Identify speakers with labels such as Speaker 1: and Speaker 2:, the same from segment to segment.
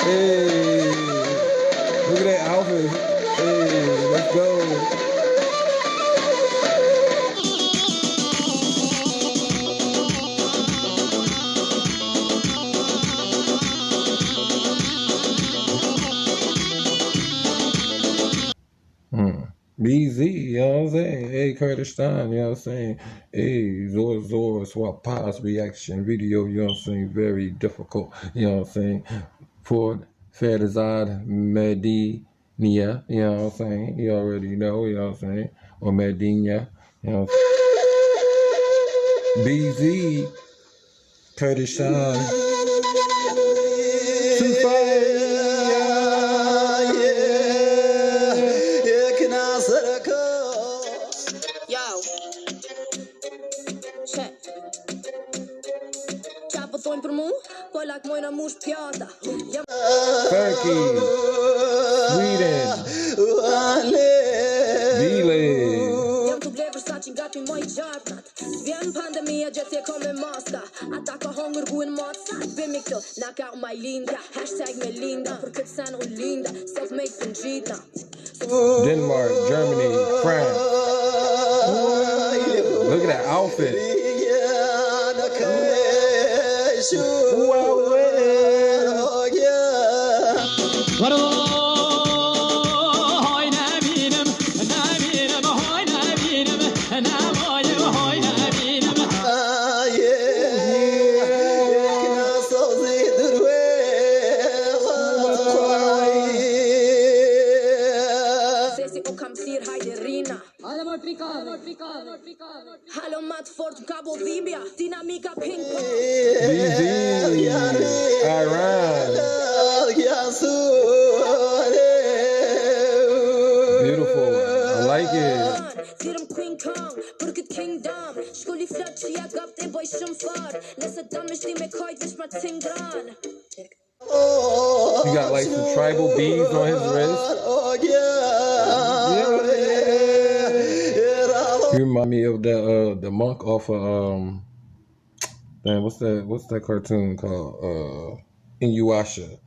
Speaker 1: Hey, look at that outfit. Hey, let's go. BZ, you know what I'm saying? Hey, Curtis Stein, you know what I'm saying? Hey, Zora Swap Paz reaction video, you know what I'm saying? Very difficult, you know what I'm saying? For Farizad Medina, you know what I'm saying? You already know, you know what I'm saying? Or Medina, you know what I'm saying? BZ, Curtis Stein, Turkey, Sweden, Chile. Vjen pandemia gjetje kom me maska. Ata ka hungur ku en mat sa bimi këto. Knockout my linda. Hashtag me linda. Për këtë sen unë linda. Self-made të ngjita. Denmark, Germany, France. Look at that outfit. Halo mat fort cabo Libia, dinamika ping pong. Iran. Beautiful. I like it. Queen Kong, për këtë kingdom. Shkolli flot që ja gap të boj shumë far. Nëse dam me shti me kajt vesh ma t'ingran. He got like some tribal beads on his wrist. You remind me of the monk off of damn, what's that cartoon called? Inuyasha.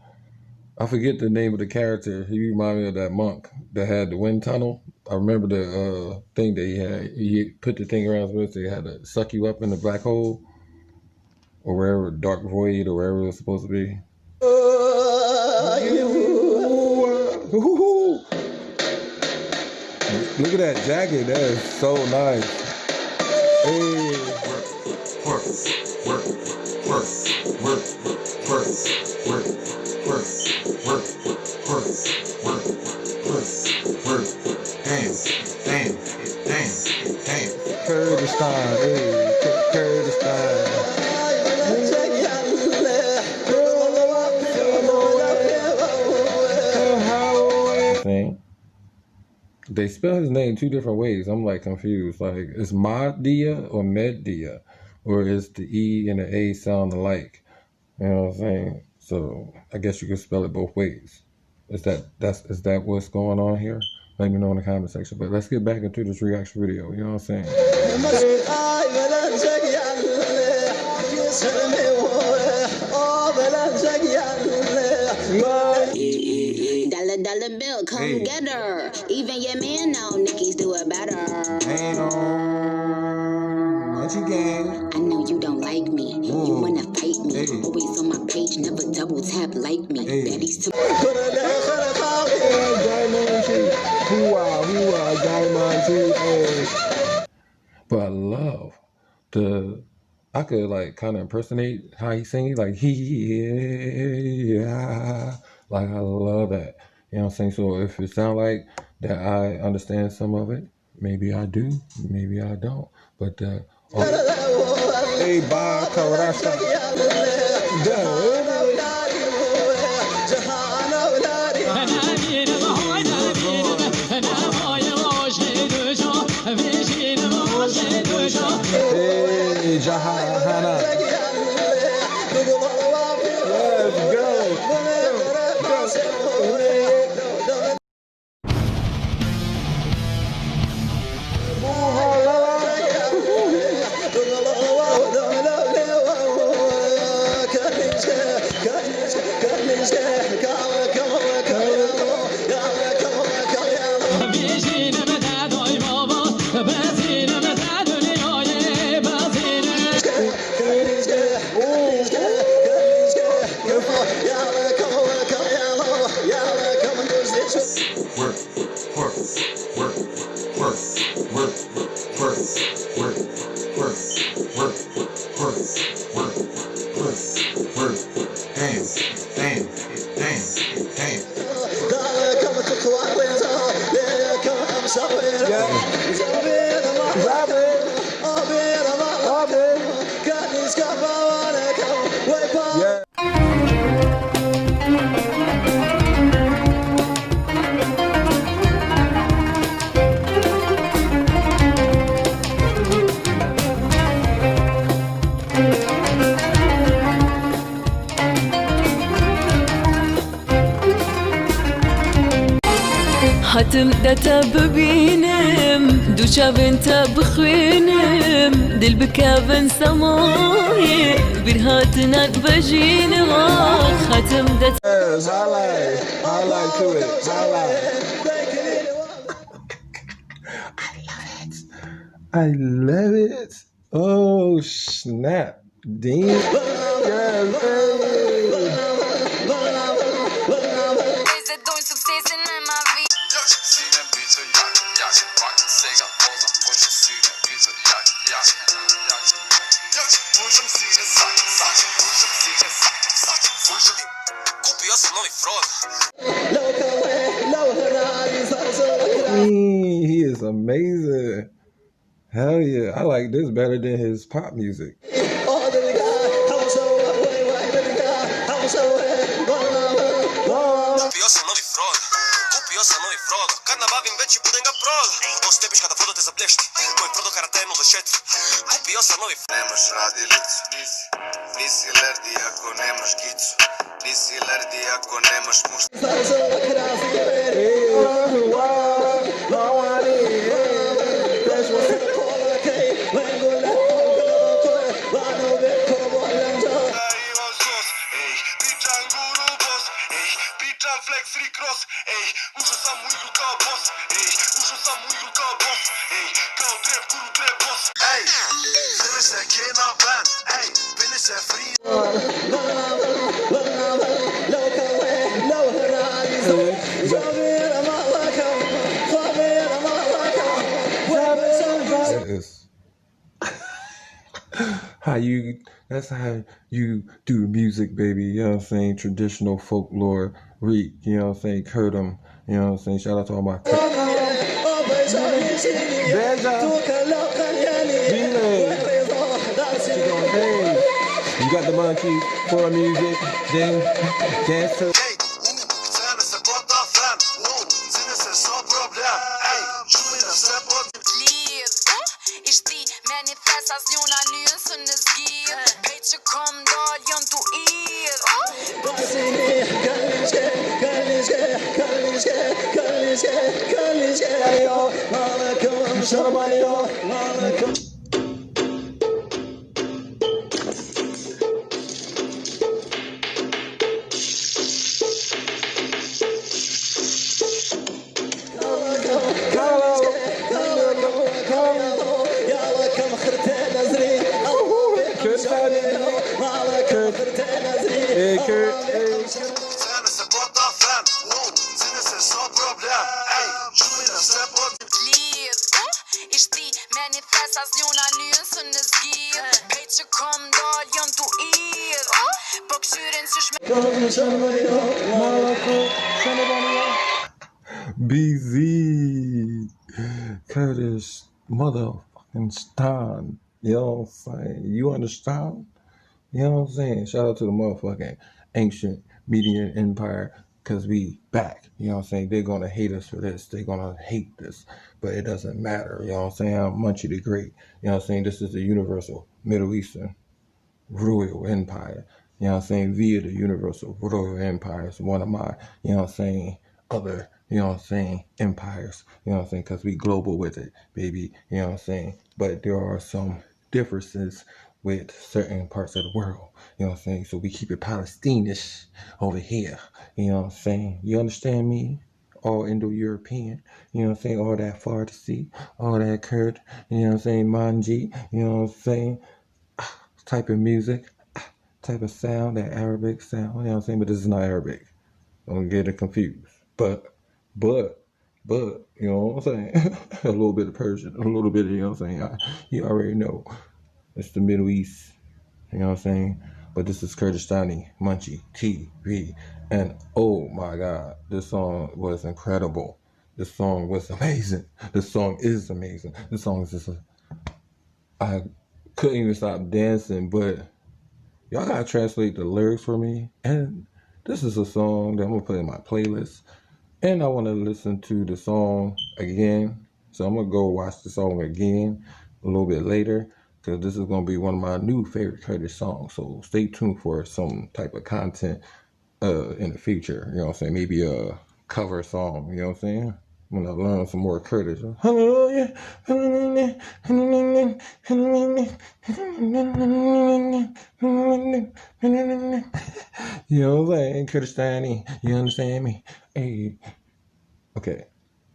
Speaker 1: I forget the name of the character. He reminded me of that monk that had the wind tunnel. I remember the thing that he had. He put the thing around his wrist. They had to suck you up in the black hole or wherever, dark void or wherever it was supposed to be. Look at that jacket. That is so nice. Hey. Work. Damn. Kurdistan, hey, Kurdistan. They spell his name two different ways. I'm like confused. Like, is Mahdia or Meddia? Or is the E and the A sound alike? You know what I'm saying? So I guess you could spell it both ways. Is that what's going on here? Let me know in the comment section. But let's get back into this reaction video. You know what I'm saying? Dollar bill, come get her. Even your man know Nicki's do it better. What you gang? I know you don't like me. You wanna fight me. Always on my page, never double tap like me. Baddies to But I love I could like kind of impersonate how he sings, like like I love that. You know what I'm saying? So if it sounds like that I understand some of it, maybe I do, maybe I don't. But hey, bye, Karasa. Hey, Jahana. Let's go.
Speaker 2: حتم دتا ببینم دوچا بنتا بخوینم دل بکابن سماي برهاتنا بجين ختم دتا
Speaker 1: highlight to it, highlight. I love it. Oh snap, Dean. Yes, he is amazing. Hell yeah, I like this better than his pop music. That's how you do music, baby. You know what I'm saying? Traditional folklore, Reek, you know what I'm saying? Kurtum, you know what I'm saying? Shout out to all my You got the monkey for music, then dance to BZ Curtis motherfucking Stein. You know what I'm saying? You understand? You know what I'm saying? Shout out to the motherfucking ancient Median Empire, because we back. You know what I'm saying? They're going to hate us for this. They're going to hate this. But it doesn't matter. You know what I'm saying? I'm Munchie the Great. You know what I'm saying? This is the universal Middle Eastern royal empire. You know what I'm saying? Via the universal royal empire. It's one of my, you know what I'm saying, other, you know what I'm saying, empires. You know what I'm saying? Because we global with it, baby. You know what I'm saying? But there are some differences with certain parts of the world. You know what I'm saying? So we keep it Palestinian over here. You know what I'm saying? You understand me? all Indo-European, you know what I'm saying, all that Farsi, all that Kurd, you know what I'm saying, Manji, you know what I'm saying, type of music, type of sound, that Arabic sound, you know what I'm saying, but this is not Arabic. Don't get it confused. But, you know what I'm saying, a little bit of Persian, a little bit of, you know what I'm saying, you already know, it's the Middle East, you know what I'm saying, but this is Kurdistani, Munchie, TV, and oh my God, this song was incredible. This song was amazing. This song is amazing. This song is just I couldn't even stop dancing, but y'all gotta translate the lyrics for me. And this is a song that I'm gonna put in my playlist. And I wanna listen to the song again. So I'm gonna go watch the song again a little bit later, because this is gonna be one of my new favorite Kurdish songs. So stay tuned for some type of content in the future. You know what I'm saying? Maybe a cover song, you know what I'm saying? When I learn some more Kurdish. Hallelujah. You know what I'm saying? Kurdistani. You understand me? Hey. Okay.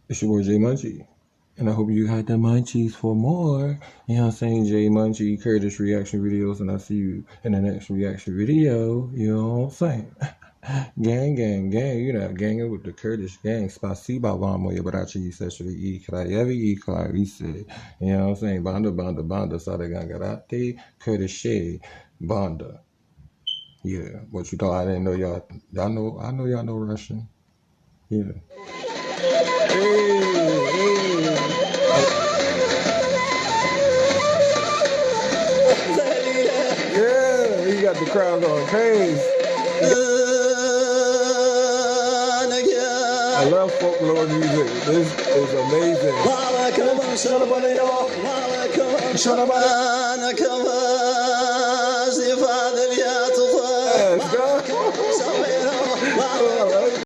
Speaker 1: It's your boy Jay Munchie. And I hope you got the munchies for more. You know what I'm saying? Jay Munchie, Kurdish reaction videos. And I'll see you in the next reaction video. You know what I'm saying? Gang, you know, ganging with the Kurdish gang. Spasiba вам, мои братья и сестры, и краевые, и клависы. You know what I'm saying? Banda, sada gangarate, Kurdish, banda. Yeah, what you thought I didn't know y'all know, I know y'all know Russian. Yeah. Yeah, he got the crowd going crazy. I love folklore music. This is amazing.